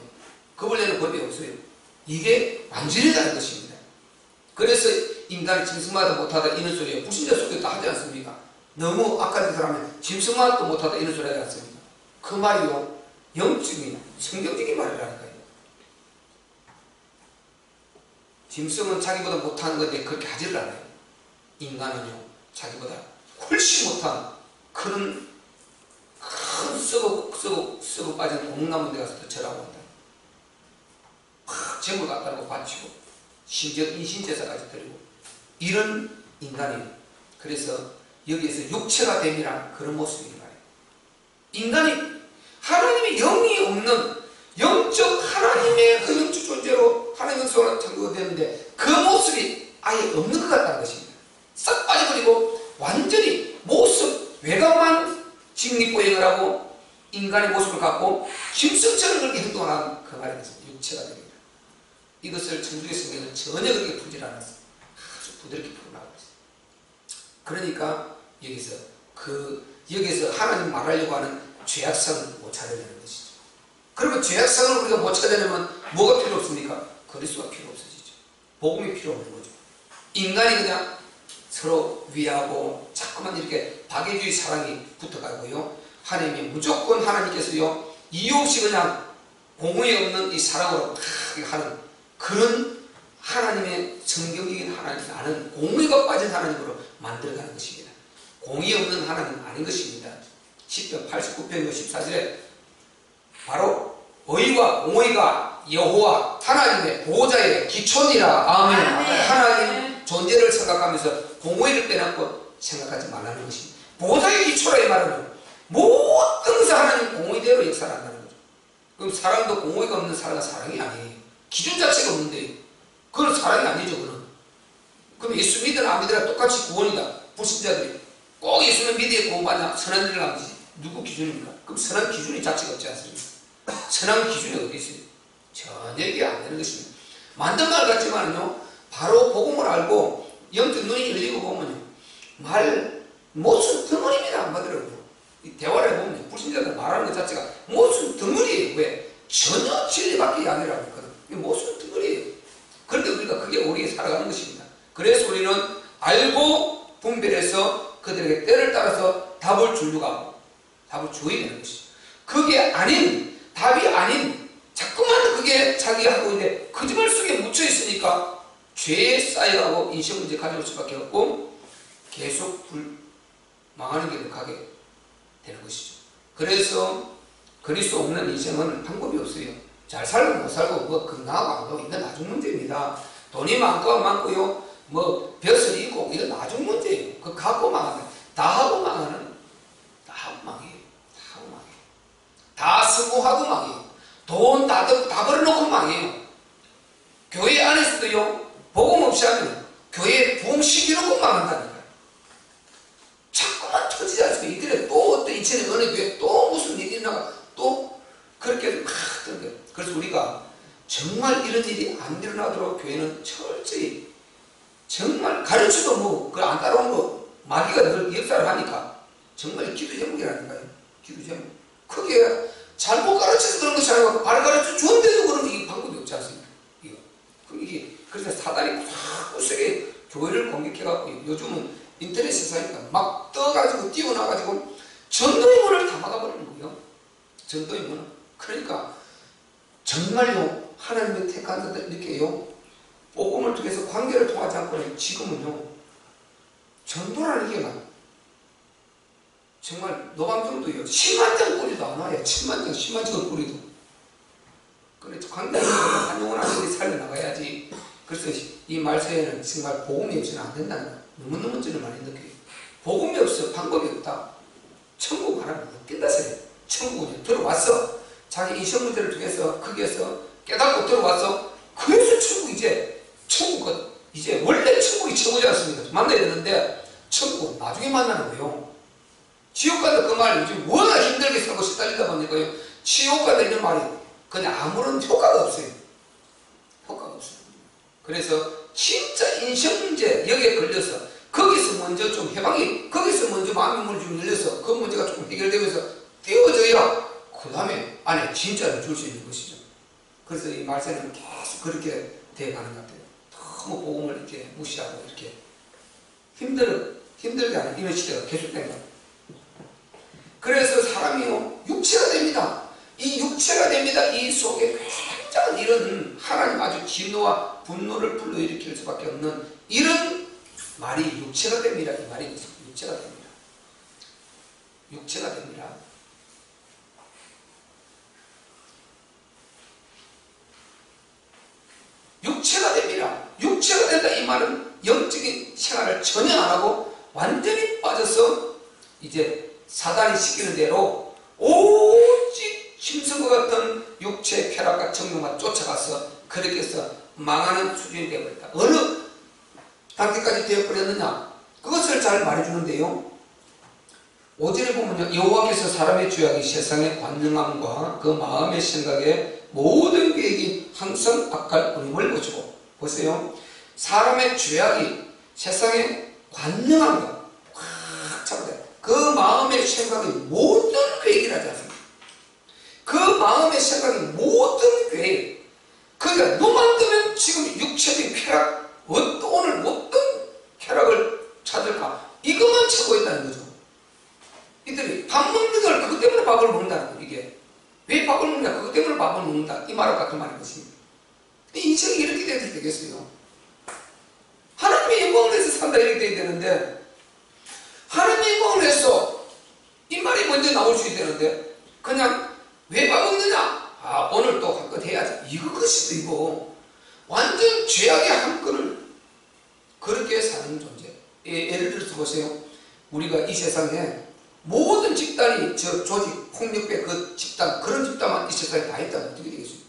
겁을 내는 법이 없어요. 이게 완전이라는 것입니다. 그래서 인간이 짐승마다 못하다 이런 소리예요. 불신자 속에 다 하지 않습니까? 너무 악한 짓을 하면 짐승마다 못하다 이런 소리 하지 않습니까? 그 말이요, 영적인 성경적인 말이라니까요. 짐승은 자기보다 못하는 건데 그렇게 하지를 않아요. 인간은요, 자기보다 훨씬 못한 그런 큰 썩어 빠진 공나무 데 가서 절하고 한다. 제물 갖다 놓고 바치고 심지어 인신제사까지 드리고 이런 인간이에요. 그래서 여기에서 육체가 됨이란 그런 모습인 거예요. 인간이 하나님의 영이 없는 영적 하나님의 그 영적 존재로 하나님의 영성으로 창조가 되는데 그 모습이 아예 없는 것 같다는 것입니다. 싹 빠져버리고 완전히 모습 외관만 직립보행을 하고 인간의 모습을 갖고 짐승처럼 그렇게 행동하는 그 말이 있습니다. 육체가 됩니다. 이것을 천주교 성경은 전혀 그렇게 풀지 않았어요. 아주 부드럽게 풀어나가고 있어요. 그러니까 여기서 하나님 말하려고 하는 죄악성을 못 찾아내는 것이죠. 그러면 죄악성을 우리가 못 찾아내면 뭐가 필요 없습니까? 그리스도가 필요 없어지죠. 복음이 필요 없는 거죠. 인간이 그냥 서로 위하고 자꾸만 이렇게 박애주의 사랑이 붙어가고요. 하나님이 무조건 하나님께서요 이유 없이 그냥 공의 없는 이 사랑으로 하는 그런 하나님의 성경적인 하나님, 나는 공의가 빠진 하나님으로 만들어가는 것입니다. 공의 없는 하나님은 아닌 것입니다. 10편 89편 14절에 바로 의와 공의가 여호와 하나님의 보호자의 기초니라. 아멘. 하나님 존재를 생각하면서 공의를 빼놓고 생각하지 말라는 것입니다. 보호자의 기초라 이 말은 모든 것을 하나님 공의대로 역사를 한다는 거죠. 그럼 사랑도 공의가 없는 사랑은 사랑이 아니에요. 기준 자체가 없는데 그건 사랑이 아니죠. 그럼 예수 믿으나 안 믿으나 똑같이 구원이다. 불신자들이 꼭 예수는 믿어야 구원받냐? 선한 일을 하지 누구 기준입니까? 그럼 선한 기준이 자체가 없지 않습니까? 선한 기준이 어디 있어요? 전혀 이게 안 되는 것입니다. 만든 말 같지만요 바로 복음을 알고 영적 눈이 열리고 보면요 말 모순 덩어리입니다. 안 받으려고요. 이 대화를 해보면 불신자들 말하는 것 자체가 모순 덩어리예요. 왜? 전혀 진리밖에 아니라고 했거든. 이게 모순 덩어리예요. 그런데 우리가 그게 우리에게 살아가는 것입니다. 그래서 우리는 알고 분별해서 그들에게 때를 따라서 답을 주려고 하고 답을 줘야 되는 것이죠. 그게 아닌 답이 아닌 자꾸만 그게 자기가 하고 있는데 거짓말 속에 묻혀 있으니까 죄에 쌓여가고 인식 문제 가져올 수밖에 없고 계속 망하는 길을 가게 되는 것이죠. 그래서 그리스도 없는 인생은 방법이 없어요. 잘 살고 못 살고 뭐 건강하고 안 하고 이건 나중 문제입니다. 돈이 많고요 뭐 벼슬이 있고 이건 나중 문제예요. 그 갖고 망하는 다 하고 망하는 다 하고 망해요. 다 성공하고 망해요. 돈 다 벌어놓고 망해요. 교회 안에서도요 복음 없이 하면 교회에 부흥시키려고 망한다니까요. 자꾸만 터지지 않습니까? 이들에 또 어떤 이천에 어느 교회 또 무슨 일이 있나가 또 그렇게 막 하던데. 그래서 우리가 정말 이런 일이 안 일어나도록 교회는 철저히 정말 가르쳐도 뭐 그 안 따라오는 거 마귀가 늘 역사를 하니까 정말 기도 제목이라니까요. 기도 제목. 그게 잘못 가르쳐서 그런 것이 아니고 바로 가르쳐 주는데도 그런 게 방법이 없지 않습니까? 이거. 그럼 이게 그래서 사단이 구석에 교회를 공격해갖고 요즘은 인터넷 세상이니까 막 떠가지고 뛰어나가지고 전도의 문을 다 막아버리는 거예요. 전도의 문을. 그러니까 정말요 하나님의 택한 자들 이렇게요 복음을 통해서 관계를 통하지 않고는 지금은요 전도라는 게 막 정말 노방정도요 10만 장 뿌리도 안 와요. 7만 장 10만 장 뿌리도. 그래 관계를 한 영혼 한 영혼이 살려나가야지. 그래서 이 말세에는 정말 복음이 없이는 안 된다는 거예요. 너무너무 저는 많이 느껴요. 복음이 없어 방법이 없다. 천국 하나는 웃긴다 소리예요. 천국은 들어왔어. 자기 인생 문제를 통해서 거기에서 깨닫고 들어왔어. 그래서 천국 천국은 이제 원래 천국이 최고지 않습니까? 만나야 되는데 천국은 나중에 만나는 거예요. 지옥 가도 그 말이 요즘 워낙 힘들게 살고 시달리다 보니까요 지옥 가도 이런 말이 그냥 아무런 효과가 없어요. 효과가 없어요. 그래서 진짜 인생 문제 여기에 걸려서 거기서 먼저 좀 해방이 거기서 먼저 마음의 문을 좀 열려서 그 문제가 조금 해결되면서 띄워져야 그 다음에 안에 진짜를 줄 수 있는 것이죠. 그래서 이 말세는 계속 그렇게 돼가는 것 같아요. 너무 복음을 이렇게 무시하고 이렇게 힘들게 하는 이런 시대가 계속된 것 같아요. 그래서 사람이요 육체가 됩니다. 이 육체가 됩니다. 이 속에 굉장한 이런 하나님 아주 진노와 분노를 불러일으킬 수밖에 없는 이런 말이 육체가 됩니다. 이 말이 육체가 됩니다. 육체가 됩니다. 사단이 시키는 대로 오직 짐승과 같은 육체의 쾌락과 정욕만 쫓아가서 그렇게 해서 망하는 수준이 되어버렸다. 어느 단계까지 되어버렸느냐? 그것을 잘 말해주는데요. 5절에 보면요, 여호와께서 사람의 죄악이 세상의 관능함과 그 마음의 생각에 모든 계획이 항상 악할 운임을 보시고, 보세요. 사람의 죄악이 세상의 관능함과 꽉 잡아요. 그 마음의 생각이 모든 계획이라지 않습니까? 그 마음의 생각이 모든 계획. 그러니까 눈만 뜨면 지금 육체적인 쾌락, 오늘 어떤 쾌락을 찾을까? 이것만 찾고 있다는 거죠. 이들이 밥 먹는 걸 그것 때문에 밥을 먹는다는 거예요. 이게 왜 밥을 먹냐? 그것 때문에 밥을 먹는다. 이 말과 같은 말인 것입니다. 인생이 이렇게 돼도 되겠어요? 하나님의 영광을 위해서 산다 이렇게 돼야 되는데, 하나님의 영광을 위해서 이 말이 먼저 나올 수 있어야 되는데, 그냥 왜 밥 먹느냐? 아, 오늘 또 한 건 해야지. 이것이 이거 완전 죄악의 한 건을 그렇게 사는 존재. 예를 들어서 보세요. 우리가 이 세상에 모든 집단이 조직, 폭력배 그 집단, 그런 집단만 이 세상에 다 있다면 어떻게 되겠습니까?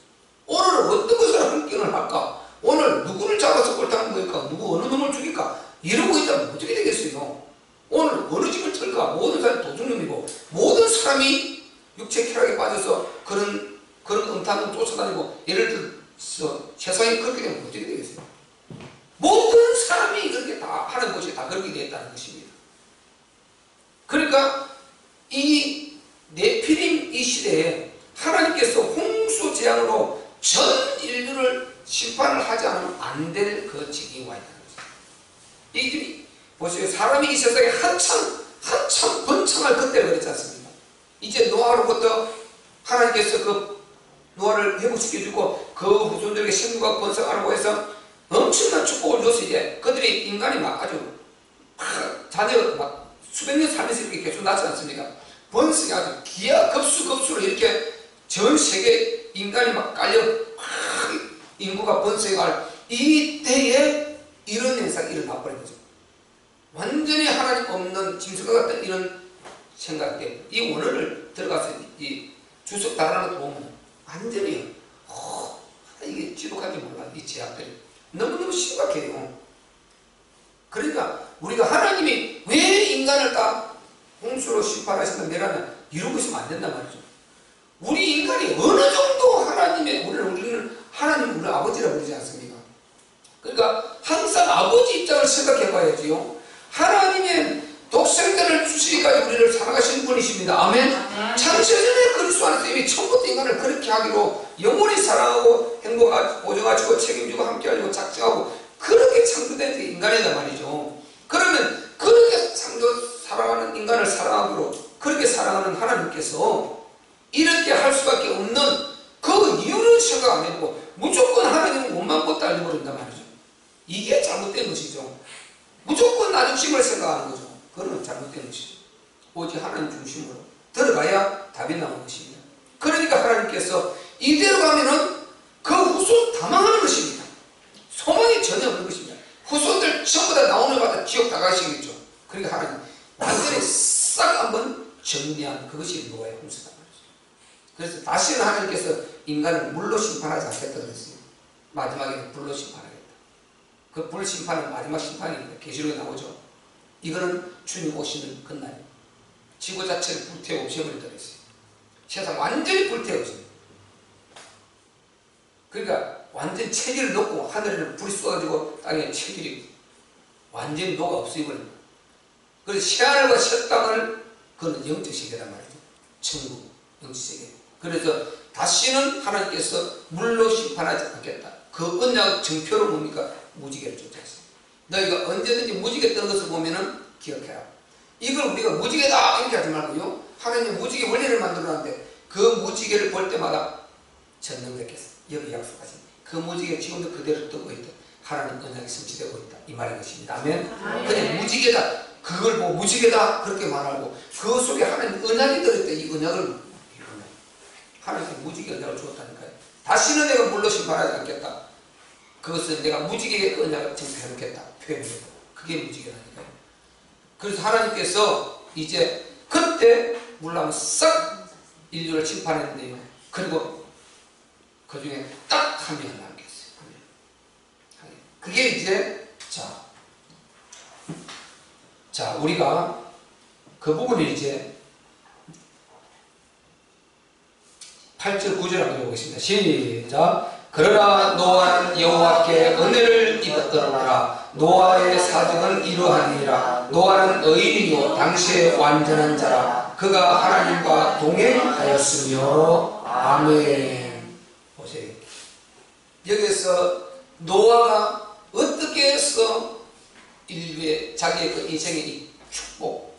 오늘 어떤 것을 함께를 할까? 오늘 누구를 잡아서 꼴타는 거일까? 누구 어느 놈을 죽일까? 이러고 있다면 어떻게 되겠어요? 오늘 어느 집을 털까? 모든 사람이 도둑놈이고 모든 사람이 육체 쾌락에 빠져서 그런 음탕을 쫓아다니고, 예를 들어서 세상이 그렇게 되면 어떻게 되겠어요? 모든 사람이 그렇게 다 하는 것이 다 그렇게 되었다는 것입니다. 그러니까 이 네피림 이 시대에 하나님께서 홍수 재앙으로 전 인류를 심판을 하지 않으면 안 될 그 지경이 와 있다는 것입니다. 이 보세요. 사람이 이 세상에 한참 번창할 그때를 그랬지 않습니까? 이제 노아로부터 하나님께서 그 노아를 회복시켜주고 그 후손들에게 생명과 번성하라고 해서 엄청난 축복을 줘서 이제 그들이 인간이 막 아주 자녀가 막 수백 년 살면서 이렇게 계속 나지 않습니까? 번성이 아주 기하급수로 이렇게 전 세계 인간이 막 깔려 인구가 번성할 이때에 이런 현상이 일어나 버린 거죠. 완전히 하나님 없는 짐승과 같은 이런 생각 때문에 이 원어를 들어가서 이 주석 달아나는 거 보면 완전히 이게 지독한지 몰라. 이 제약들이 너무너무 심각해요. 그러니까 우리가 하나님이 왜 인간을 다 홍수로 심판하신다 내라면 이러고 있으면 안 된단 말이죠. 우리 인간이 어느 정도 하나님의 우리는 하나님 우리 아버지라 부르지 않습니까? 그러니까 항상 아버지 입장을 생각해 봐야지요. 하나님의 독생자를 주시기까지 우리를 사랑하시는 분이십니다. 아멘. 창세전에 그리스도 안에서 이미 처음부터 인간을 그렇게 하기로 영원히 사랑하고 행복하고 보정하시고 책임지고 함께하고 작정하고 그렇게 창조된 게 인간이란 말이죠. 그러면 그렇게 사랑하는 인간을 사랑하기로 그렇게 사랑하는 하나님께서 이렇게 할 수밖에 없는 그 이유는 생각 안 해보고 무조건 하나님은 몸만 뻗다 알려버린단 말이죠. 이게 잘못된 것이죠. 무조건 나 중심을 생각하는 거죠. 그건 잘못된 것이죠. 오직 하나님 중심으로 들어가야 답이 나오는 것입니다. 그러니까 하나님께서 이대로 가면은 그 후손 다 망하는 것입니다. 소망이 전혀 없는 것입니다. 후손들 전부 다 나오는 마다 지옥 다 가시겠죠. 그러니까 하나님 완전히 싹 한번 정리한 그것이 노아의 홍수다 말이죠. 그래서 다시는 하나님께서 인간을 물로 심판하지 않겠다 그랬어요. 마지막에는 불로 심판하겠다. 그 불 심판은 마지막 심판입니다. 계시록에 나오죠. 이거는 주님 오시는 그날입니다. 지구 자체를 불태우고 없애버린다 그랬어요. 세상 완전히 불태워집니다. 그러니까 완전 체질을 놓고 하늘에는 불이 쏟아지고 땅에 체질이 완전히 녹아 없어버립니다. 그래서 새하늘과 새 땅을 그건 영적 세계란 말이죠. 천국, 영적 세계. 그래서 다시는 하나님께서 물로 심판하지 않겠다. 그 언약 정표로 뭡니까? 무지개를 쫓았어요. 너희가 언제든지 무지개 뜨는 것을 보면은 기억해라. 이걸 우리가 무지개다 이렇게 하지 말고요. 하나님 무지개 원리를 만들어놨는데 그 무지개를 볼 때마다 전능되겠어. 여기 약속하신 그 무지개 지금도 그대로 뜨고 있다. 하나님 언약이 성취되고 있다. 이 말인 것입니다. 아멘. 그냥 무지개다. 그걸 보고 무지개다 그렇게 말하고 그 속에 하나님 언약이 들어있다. 이 언약을 하나님께 무지개 언약을 주었다니까요. 다시는 내가 물로 심판하지 않겠다. 그것은 내가 무지개의 그 언약을 증표해놓겠다. 표현해놓겠다. 그게 무지개라니까요. 그래서 하나님께서 이제 그때 물나면 싹 인류를 심판했는데요. 그리고 그 중에 딱 한 명을 남겼어요. 한 명. 그게 이제 자 우리가 그 부분을 이제 8절 9절 한번 읽어보겠습니다. 시작. 그러나 노아는 여호와께 은혜를 입었더라. 노아의 사정은 이러하니라. 노아는 의인이요 당시의 완전한 자라. 그가 하나님과 동행하였으며. 아멘. 보세요. 여기서 노아가 어떻게 해서 인류의 자기의 그 인생의 이 축복,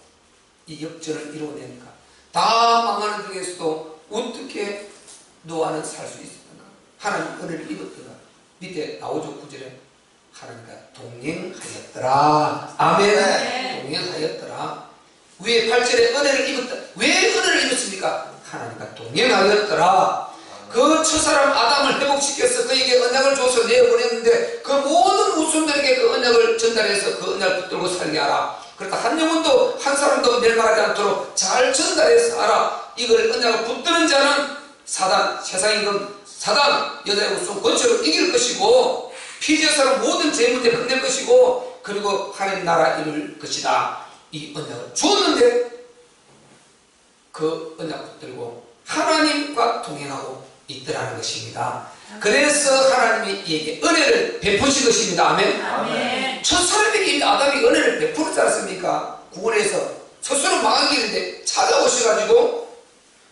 이 역전을 이루어내는가. 다 망하는 중에서도 어떻게 노아는 살 수 있었는가. 하나님 은혜를 입었더라. 밑에 나오죠. 9절에 하나님과 동행하였더라. 아멘. 네. 동행하였더라. 위에 8절에 은혜를 입었다. 왜 은혜를 입었습니까? 하나님과 동행하였더라. 그 첫사람 아담을 회복시켜서 그에게 언약을 줘서 내어보냈는데 그 모든 후손들에게 그 언약을 전달해서 그 언약을 붙들고 살게 하라. 그러니까 한 영혼도 한 사람도 멸망하지 않도록 잘 전달해서 하라. 이걸 언약을 붙드는 자는 사단, 세상의 사단, 여자의 후손 권세로 이길 것이고 피제사로 모든 죄 문제 끝낼 것이고 그리고 하나님 나라 이룰 것이다. 이 언약을 주었는데 그 언약 붙들고 하나님과 동행하고 있더라는 것입니다. 그래서 하나님이 이에게 은혜를 베푸신 것입니다. 아멘. 아멘. 첫 사람에게 아담이 은혜를 베푸지 않았습니까? 구원에서 스스로 망한 길인데 찾아오셔가지고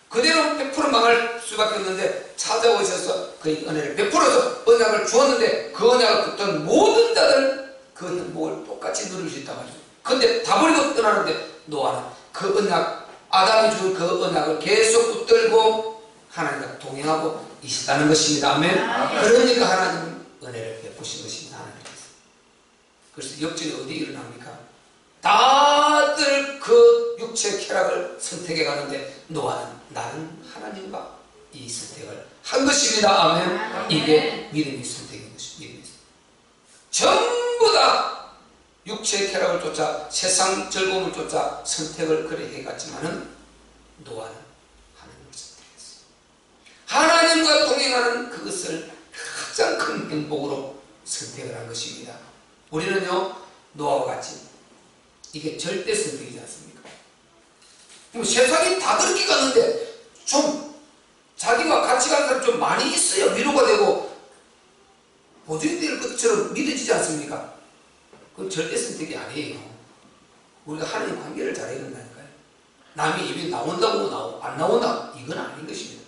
그대로 100% 망할 수밖에 없는데 찾아오셔서 그의 은혜를 베풀어서 언약을 주었는데 그 언약을 붙든 모든 자들 그 행복을 똑같이 누릴 수 있다고 하죠. 그런데 다 버리고 떠나는데 노아는 그 언약, 아담이 준 그 언약을 계속 붙들고 하나님과 동행하고 있었다는 것입니다. 아멘. 그러니까 하나님은 은혜를 베푸신 것입니다. 하나님께서. 그래서 역전이 어디 일어납니까? 다들 그 육체의 쾌락을 선택해 가는데 노아는 나는 하나님과 이 선택을 한 것입니다. 아멘. 이게 믿음의 선택인 것입니다. 전부 다 육체의 쾌락을 쫓아 세상 즐거움을 쫓아 선택을 그래 해갔지만은 노아는 하나님을 선택했어요. 하나님과 동행하는 그것을 가장 큰 행복으로 선택을 한 것입니다. 우리는요 노아와 같이 이게 절대 선택이지 않습니까? 세상이 다 그렇게 갔는데 좀 자기와 같이 가는 사람 좀 많이 있어야 위로가 되고 보증이 될 것처럼 믿어지지 않습니까? 그건 절대 선택이 아니에요. 우리가 하나님 관계를 잘해야 된다니까요. 남이 입에 나온다고 안 나온다 이건 아닌 것입니다.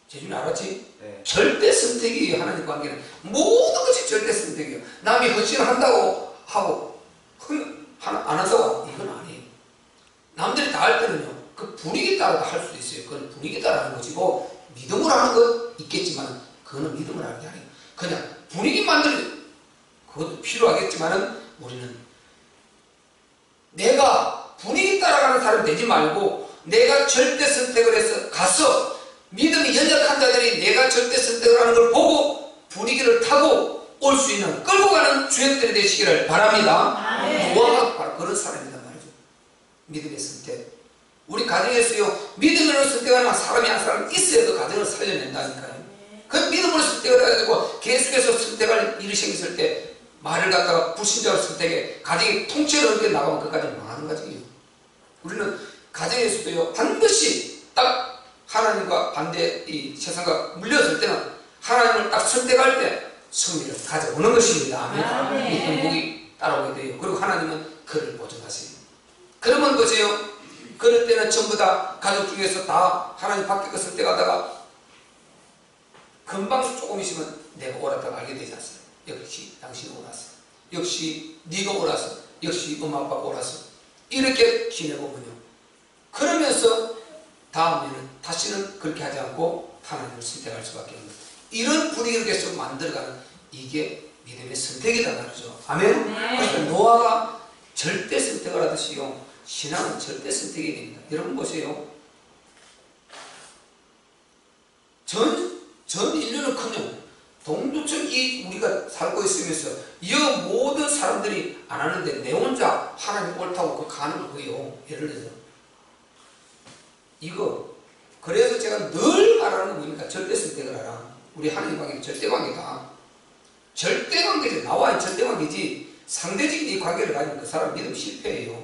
재준이 알았지? 네. 절대 선택이에요. 하나님 관계는 모든 것이 절대 선택이에요. 남이 헌신을 한다고 하고 안 한다고 이건 아니에요. 남들이 다 할 때는요 그 분위기 따라 할 수도 있어요. 그건 분위기 따라 하는 것이고 믿음으로 하는 것 있겠지만 그거는 믿음으로 하는 게 아니에요. 그냥 분위기 만들기 그것도 필요하겠지만은 우리는 내가 분위기 따라가는 사람이 되지 말고 내가 절대 선택을 해서 가서 믿음이 연약한 자들이 내가 절대 선택을 하는 걸 보고 분위기를 타고 올 수 있는 끌고 가는 주역들이 되시기를 바랍니다. 노아가 바로 그런 사람이란 말이죠. 믿음의 선택. 우리 가정에서요 믿음으로 선택하는 사람이 한 사람 있어야 그 가정을 살려낸다니까요. 그 믿음으로 선택을 해가지고 계속해서 선택할 일이 생겼을 때 말을 갖다가 불신자로 선택해 가정이 통째로 이렇게 나가면 그까지 망하는 가정이에요. 우리는 가정에서도요 반드시 딱 하나님과 반대 이 세상과 물렸을 때는 하나님을 딱 선택할 때 승리를 가져오는 것입니다. 아멘. 이 행복이 따라오게 돼요. 그리고 하나님은 그를 보존하세요. 그러면 보세요. 그럴 때는 전부 다 가족 중에서 다 하나님 밖에 그 선택하다가 금방 조금 있으면 내가 옳았다고 알게 되지 않습니까? 역시 당신이 옳았어. 역시 네가 옳았어. 역시 엄마 아빠가 옳았어. 이렇게 지내보면요. 그러면서 다음에는 다시는 그렇게 하지 않고 하나님을 선택할 수밖에 없는 거예요. 이런 분위기를 계속 만들어가는 이게 믿음의 선택이란 말이죠. 아멘? 그래서 노아가 절대 선택을 하듯이요. 신앙은 절대 선택이 됩니다. 여러분 보세요. 전 인류는커녕 동두천기 우리가 살고 있으면서 이 모든 사람들이 안 하는데 내 혼자 하나님 옳다고 그 가는 거예요. 예를 들어서 이거 그래서 제가 늘 말하는 거 보니까 절대 선택을 하라. 우리 하나님 관계는 절대관계다. 절대관계지. 나와의 절대관계지. 상대적인 이 관계를 가지면 그 사람 믿음 실패해요.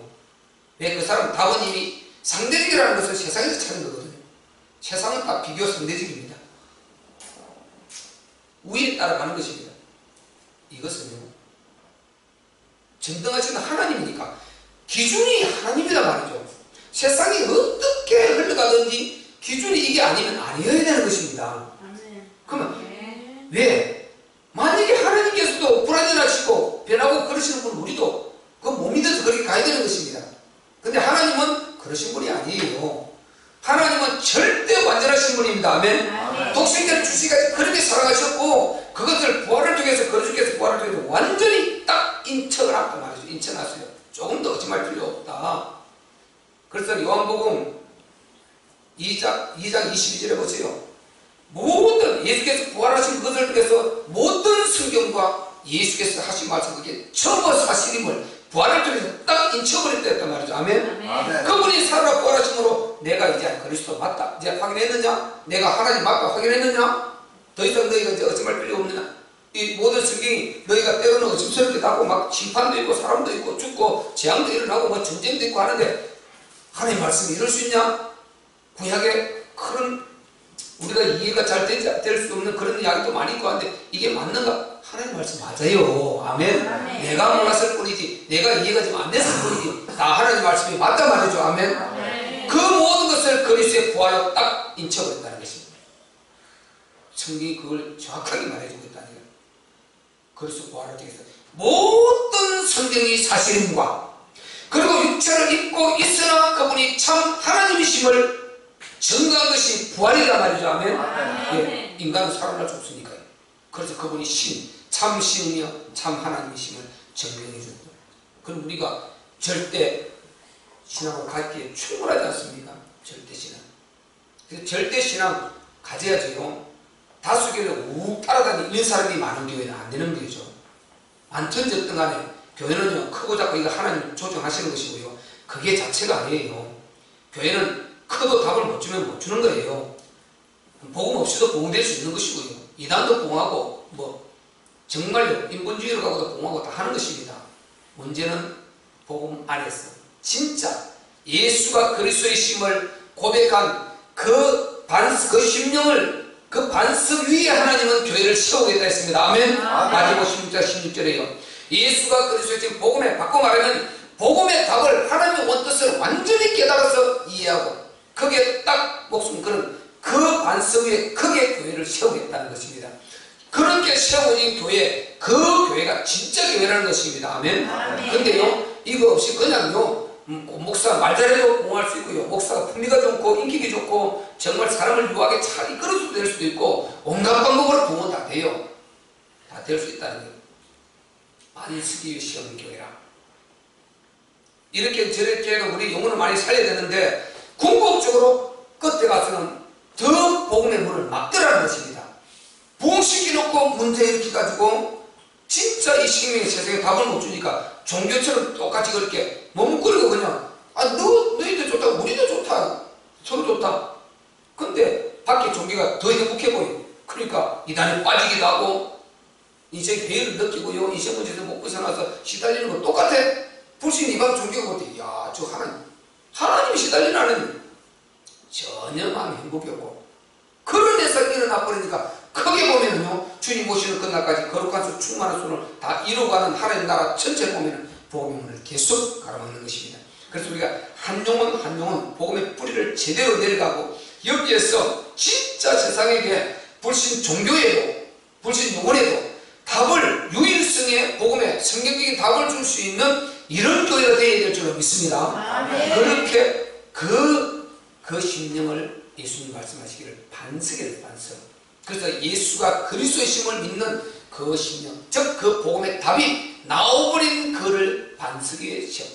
왜? 그 사람 답은 이미 상대적이라는 것을 세상에서 찾는 거거든요. 세상은 다 비교 상대적입니다. 우위에 따라가는 것입니다. 이것은요, 전등하시는 하나님이니까 기준이 하나님이란 말이죠. 세상이 어떻게 흘러가든지 기준이 이게 아니면 아니어야 되는 것입니다. 그러면 왜? 만약에 하나님께서도 불완전하시고 변하고 그러시는 분 우리도 그 못 믿어서 그렇게 가야 되는 것입니다. 근데 하나님은 그러신 분이 아니에요. 하나님은 절대 완전하신 분입니다. 아멘. 독생자를 주시기까지 그렇게 사랑하셨고 그것을 부활을 통해서 그리스도께서 부활을 통해서 완전히 딱 인척을 한단 말이죠. 인쳐놨어요. 조금 더 의심할 필요 없다. 그래서 요한복음 2장 22절에 보세요. 모든 예수께서 부활하신 것을 통해서 모든 성경과 예수께서 하신 말씀 그게 전부 사실임을 부활을 통해서 딱 인쳐버렸다 했단 말이죠. 아멘. 아멘. 그분이 살아 부활하심으로 내가 이제 그리스도 맞다 이제 확인했느냐? 내가 하나님 맞다 확인했느냐? 더 이상 너희가 이제 의심할 필요 없느냐? 이 모든 성경이 너희가 때로는 의심스럽게 하고 막 심판도 있고 사람도 있고 죽고 재앙도 일어나고 뭐 전쟁도 있고 하는데 하나님 말씀이 이럴 수 있냐? 구약에 그런 우리가 이해가 잘 될 수 없는 그런 이야기도 많이 있고 하는데 이게 맞는가? 하나님 말씀 맞아요. 아멘. 아멘. 내가 몰랐을 뿐이지 내가 이해가 좀 안 됐을 뿐이지 다 하나님 말씀이 맞단 말이죠. 아멘. 아멘. 그 모든 것을 그리스도의 부활로 딱 인쳐버렸다는 것입니다. 성경이 그걸 정확하게 말해주고 있다는 거예요. 그리스도 부활을 통해서 모든 성경이 사실임과 그리고 육체를 입고 있으나 그분이 참 하나님이심을 증거한 것이 부활이란 말이죠. 아멘. 예, 인간은 살아날 수 없으니까요. 그래서 그분이 참 신이며 참 하나님이심을 증명해 줬고 그럼 우리가 절대 신앙을 갖기에 충분하지 않습니까? 절대 신앙. 그래서 절대 신앙 가져야죠. 다수교회를 욱 따라다니는 사람이 많은 교회는 안 되는 거죠. 많든 적든 간에 교회는요 크고 작고 이거 하나님 조정하시는 것이고요. 그게 자체가 아니에요. 교회는 크도 답을 못 주면 못 주는 거예요. 복음 없이도 복음될 수 있는 것이고요. 이단도 봉하고 뭐 정말요 인본주의로 가고도 봉하고 다 하는 것입니다. 문제는 복음 안에서 진짜 예수가 그리스도의 심을 고백한 그 심령을 그 반석 위에 하나님은 교회를 세우겠다 했습니다. 아멘. 마태복음 16장 16절에요. 예수가 그리스도의 심 복음에 바꿔 말하면 복음의 답을 하나님의 원뜻을 완전히 깨달아서 이해하고 그게 딱 목숨 그런 그 반석 위에 크게 교회를 세우겠다는 것입니다. 그렇게 세워진 교회, 그 교회가 진짜 교회라는 것입니다. 아멘. 근데요 이거 없이 그냥요 목사 말 잘해도 공할 수 있고요 목사가 품위가 좋고 인기가 좋고 정말 사람을 유하게 잘 이끌어도 될 수도 있고 온갖 방법으로 부흥은 다 돼요. 다 될 수 있다는 거예요. 반석이 위에 세우는 교회라. 이렇게 저렇게 해도 우리 영혼을 많이 살려야 되는데 궁극적으로 끝에 가서는 더 복음의 문을 막더라는 것입니다. 부흥시켜놓고 문제 일으켜가지고 진짜 이 생명의 세상에 답을 못 주니까 종교처럼 똑같이 그렇게 머뭇거리고 그냥 너희도 좋다 우리도 좋다 서로 좋다. 근데 밖에 종교가 더 행복해 보여. 그러니까 이단에 빠지기도 하고 인생 배를 느끼고요 인생 문제에서 못 벗어나서 시달리는 거 똑같아. 불신 이방 종교가 볼 때 야 저 하나님이 시달리는 하나님 전혀 마음이 행복이 없고 그런 데서 일어나 버리니까 크게 보면은요 주님 모시는 그날까지 거룩한 수 충만한 손을 다 이루어가는 하나님 나라 전체를 보면은 복음의 문을 계속 가로막는 것입니다. 그래서 우리가 한 영혼 복음의 뿌리를 제대로 내려가고 여기에서 진짜 세상에게 불신 종교에도 불신 영혼에도 답을 유일성의 복음의 성경적인 답을 줄 수 있는 이런 교회가 되어야 될 줄로 믿습니다. 그렇게 그 심령을 예수님 말씀하시기를 반석이래요. 반석. 그래서 예수가 그리스도의 심을 믿는 그 심령 즉 그 복음의 답이 나와버린 그를 반석 위에 세워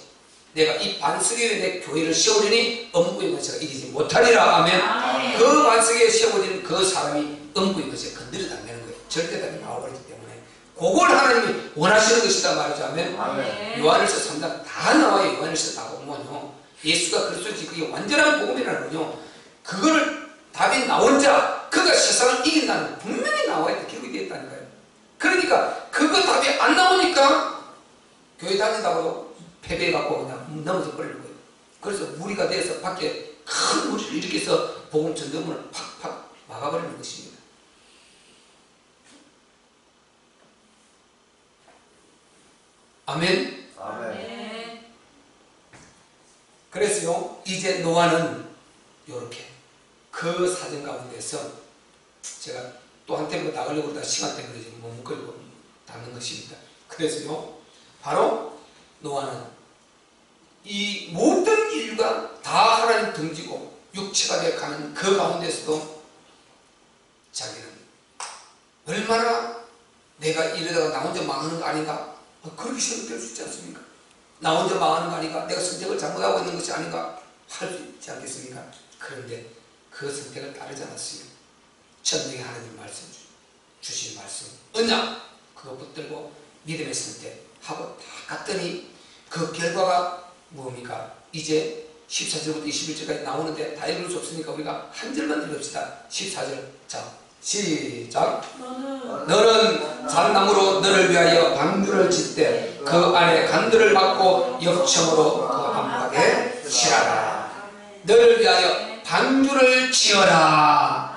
내가 이 반석 위에 내 교회를 세우려니 음부의 권세가 이기지 못하리라. 아멘. 그 반석 위에 세워진 그 사람이 음부의 권세가 건드려도 안 되는 거예요. 절대 답이 나와버리기 때문에 그걸 하나님이 원하시는 것이다 말이죠. 아멘. 요한일서 3장 다 나와요. 요한일서 다 보면요 예수가 그리스도지 그게 완전한 복음이라는 거요 그거를 답이 나 혼자 그가 세상을 이긴다는 분명히 나와야 돼. 기록이 되어 있다니까요. 그러니까 그거 답이 안 나오니까 교회 다닌다고 패배해갖고 그냥 넘어져 버리는 거예요. 그래서 무리가 돼서 밖에 큰 무리를 일으켜서 복음 전도문을 팍팍 막아버리는 것입니다. 아멘. 아멘. 그래서요, 이제 노아는 요렇게 그 사정 가운데서 제가 또 한 템포 나가려고 그러다 시간 때문에 지금 못 끌고 닫는 것입니다. 그래서요, 바로 노아는 이 모든 인류가 다 하나님 등지고 육체가 되어 가는 그 가운데서도 자기는 얼마나 내가 이러다가 나 혼자 망하는 거 아닌가? 그렇게 생각될 수 있지 않습니까? 나 혼자 망하는 거 아닌가? 내가 선택을 잘못하고 있는 것이 아닌가? 할 수 있지 않겠습니까? 그런데 그 선택을 따르지 않았어요. 천명의 하나님 말씀 주신 말씀 언약 그거 붙들고 믿음의 선택하고 다 갔더니 그 결과가 뭡니까? 이제 14절부터 21절까지 나오는데 다 읽을 수 없으니까 우리가 한 절만 읽읍시다. 14절 자 시작. 너는 잣나무로 너를 위하여 방주를 짓되 그 안에 간들을 막고 역청으로 그 안팎에 칠하라. 너를 위하여 방주를 지어라.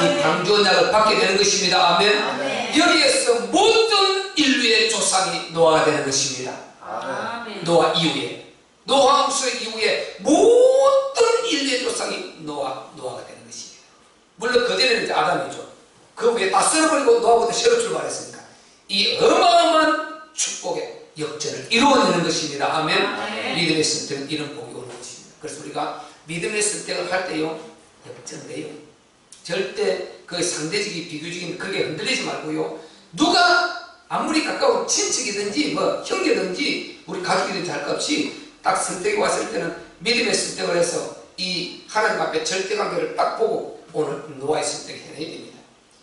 이 방주 언약을 받게 되는 것입니다. 아멘. 여기에서 모든 인류의 조상이 노아가 되는 것입니다. 노아 이후에 노아 홍수 이후에 모든 인류의 조상이 노아가 되는 것입니다. 물론 그전에는 이제 아담이죠. 그 후에 다 썰어버리고 노아부터 새로 출발했으니까 이 어마어마한 축복의 역전을 이루어내는 것입니다. 아멘. 믿음의 선택은 이런 복이 오는 것입니다. 그래서 우리가 믿음의 선택을 할 때요, 역전돼요. 절대 그 상대적인 비교적인 그게 흔들리지 말고요. 누가 아무리 가까운 친척이든지 뭐 형제든지 우리 가족이든지 할 것 없이 딱 선택이 왔을 때는 믿음의 선택을 해서 이 하나님 앞에 절대관계를 딱 보고 오늘 노아의 선택을 해내야 됩니다.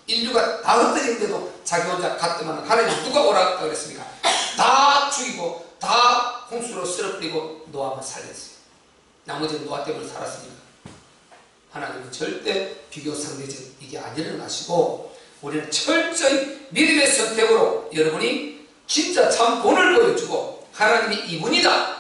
인류가 다 흩어지는데도 자기 혼자 갔더만 하나님 누가 오라고 그랬습니까? 다 죽이고 다 홍수로 쓸어버리고 노아만 살렸어요. 나머지는 노아 때문에 살았으니까. 하나님은 절대 비교 상대적 이게 안 일어나시고 우리는 철저히 믿음의 선택으로 여러분이 진짜 참 본을 보여주고 하나님이 이분이다.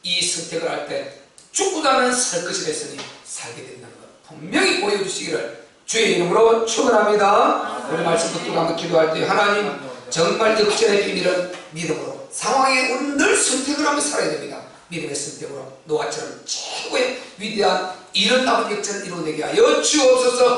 이 선택을 할 때 죽고자는 살 것이라 했으니 살게 된다는 것 분명히 보여주시기를 주의 이름으로 축원합니다. 우리 말씀 붙들고 한번 기도할 때 하나님 정말 역전의 비밀은 믿음으로 상황에 우리는 늘 선택을 하며 살아야 됩니다. 믿음의 선택으로 노아처럼 최고의 위대한 이런 남은 역전을 이루어내게 하여 주옵소서.